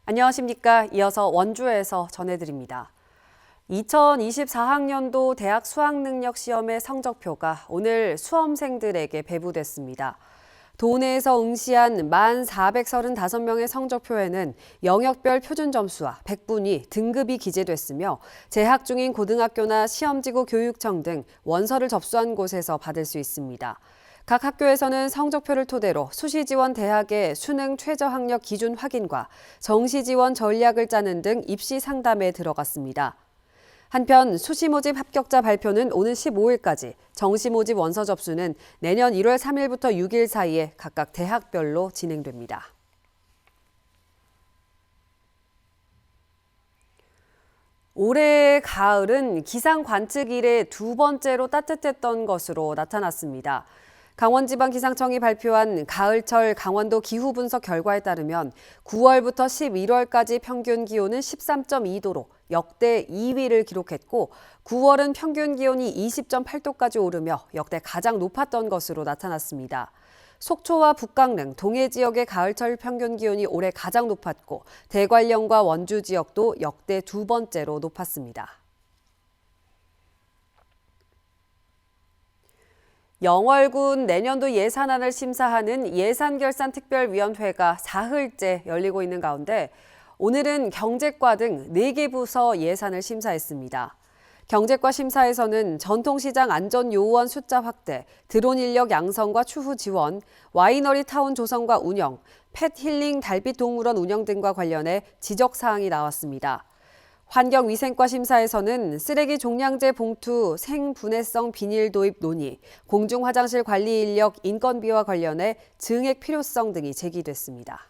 안녕하십니까. 이어서 원주에서 전해드립니다. 2024학년도 대학 수학능력시험의 성적표가 오늘 수험생들에게 배부됐습니다. 도내에서 응시한 1,435명의 성적표에는 영역별 표준 점수와 백분위, 등급이 기재됐으며 재학 중인 고등학교나 시험지구 교육청 등 원서를 접수한 곳에서 받을 수 있습니다. 각 학교에서는 성적표를 토대로 수시지원 대학의 수능 최저학력 기준 확인과 정시지원 전략을 짜는 등 입시 상담에 들어갔습니다. 한편 수시 모집 합격자 발표는 오는 15일까지, 정시 모집 원서 접수는 내년 1월 3일부터 6일 사이에 각각 대학별로 진행됩니다. 올해의 가을은 기상 관측 이래 두 번째로 따뜻했던 것으로 나타났습니다. 강원지방기상청이 발표한 가을철 강원도 기후 분석 결과에 따르면 9월부터 11월까지 평균 기온은 13.2도로 역대 2위를 기록했고 9월은 평균 기온이 20.8도까지 오르며 역대 가장 높았던 것으로 나타났습니다. 속초와 북강릉, 동해 지역의 가을철 평균 기온이 올해 가장 높았고 대관령과 원주 지역도 역대 두 번째로 높았습니다. 영월군 내년도 예산안을 심사하는 예산결산특별위원회가 사흘째 열리고 있는 가운데 오늘은 경제과 등 4개 부서 예산을 심사했습니다. 경제과 심사에서는 전통시장 안전요원 숫자 확대, 드론 인력 양성과 추후 지원, 와이너리 타운 조성과 운영, 펫 힐링 달빛 동물원 운영 등과 관련해 지적사항이 나왔습니다. 환경위생과 심사에서는 쓰레기 종량제 봉투 생분해성 비닐 도입 논의, 공중화장실 관리 인력 인건비와 관련해 증액 필요성 등이 제기됐습니다.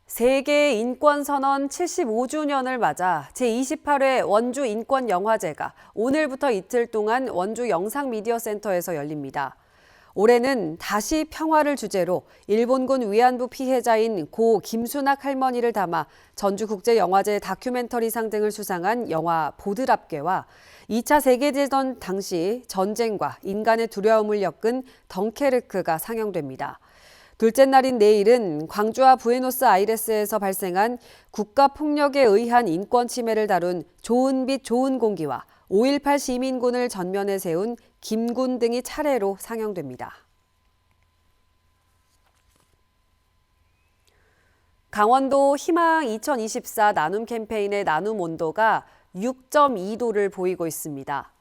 세계 인권선언 75주년을 맞아 제28회 원주 인권영화제가 오늘부터 이틀 동안 원주 영상미디어센터에서 열립니다. 올해는 다시 평화를 주제로 일본군 위안부 피해자인 고 김순학 할머니를 담아 전주국제영화제 다큐멘터리상 등을 수상한 영화 보드랍게와 2차 세계대전 당시 전쟁과 인간의 두려움을 엮은 덩케르크가 상영됩니다. 둘째 날인 내일은 광주와 부에노스아이레스에서 발생한 국가폭력에 의한 인권 침해를 다룬 좋은 빛 좋은 공기와 5.18 시민군을 전면에 세운 김군 등이 차례로 상영됩니다. 강원도 희망 2024 나눔 캠페인의 나눔 온도가 6.2도를 보이고 있습니다.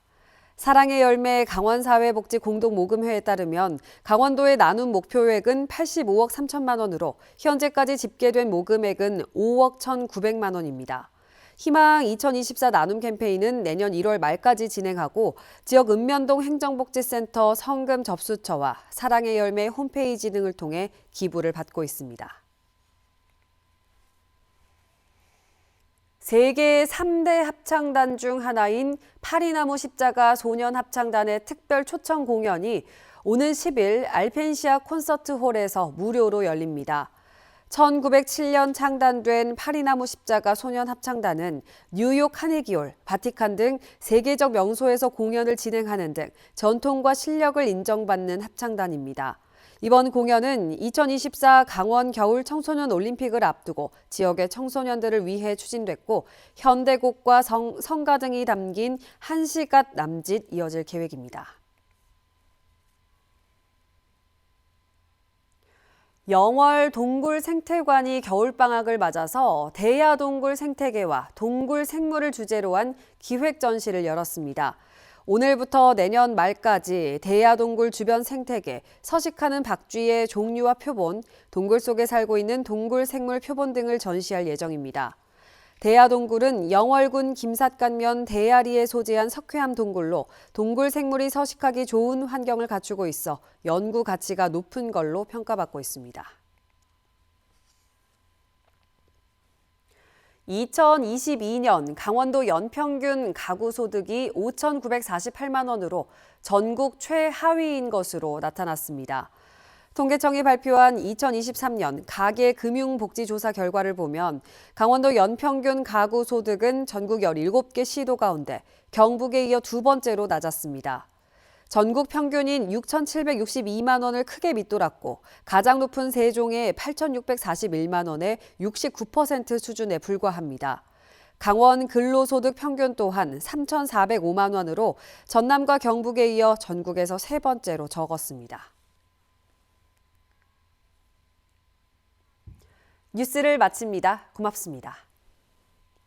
사랑의 열매 강원사회복지 공동모금회에 따르면 강원도의 나눔 목표액은 85억 3천만 원으로 현재까지 집계된 모금액은 5억 1,900만 원입니다. 희망 2024 나눔 캠페인은 내년 1월 말까지 진행하고 지역 읍면동 행정복지센터 성금 접수처와 사랑의 열매 홈페이지 등을 통해 기부를 받고 있습니다. 세계 3대 합창단 중 하나인 파리나무 십자가 소년 합창단의 특별 초청 공연이 오는 10일 알펜시아 콘서트홀에서 무료로 열립니다. 1907년 창단된 파리나무 십자가 소년 합창단은 뉴욕 카네기홀, 바티칸 등 세계적 명소에서 공연을 진행하는 등 전통과 실력을 인정받는 합창단입니다. 이번 공연은 2024 강원 겨울 청소년 올림픽을 앞두고 지역의 청소년들을 위해 추진됐고 현대곡과 성가 등이 담긴 1시간 남짓 이어질 계획입니다. 영월 동굴 생태관이 겨울방학을 맞아서 대야동굴 생태계와 동굴 생물을 주제로 한 기획 전시를 열었습니다. 오늘부터 내년 말까지 대야동굴 주변 생태계, 서식하는 박쥐의 종류와 표본, 동굴 속에 살고 있는 동굴 생물 표본 등을 전시할 예정입니다. 대야동굴은 영월군 김삿간면 대야리에 소재한 석회암 동굴로 동굴 생물이 서식하기 좋은 환경을 갖추고 있어 연구 가치가 높은 걸로 평가받고 있습니다. 2022년 강원도 연평균 가구 소득이 5,948만 원으로 전국 최하위인 것으로 나타났습니다. 통계청이 발표한 2023년 가계금융복지조사 결과를 보면 강원도 연평균 가구 소득은 전국 17개 시도 가운데 경북에 이어 두 번째로 낮았습니다. 전국 평균인 6,762만 원을 크게 밑돌았고 가장 높은 세종의 8,641만 원의 69% 수준에 불과합니다. 강원 근로소득 평균 또한 3,405만 원으로 전남과 경북에 이어 전국에서 세 번째로 적었습니다. 뉴스를 마칩니다. 고맙습니다.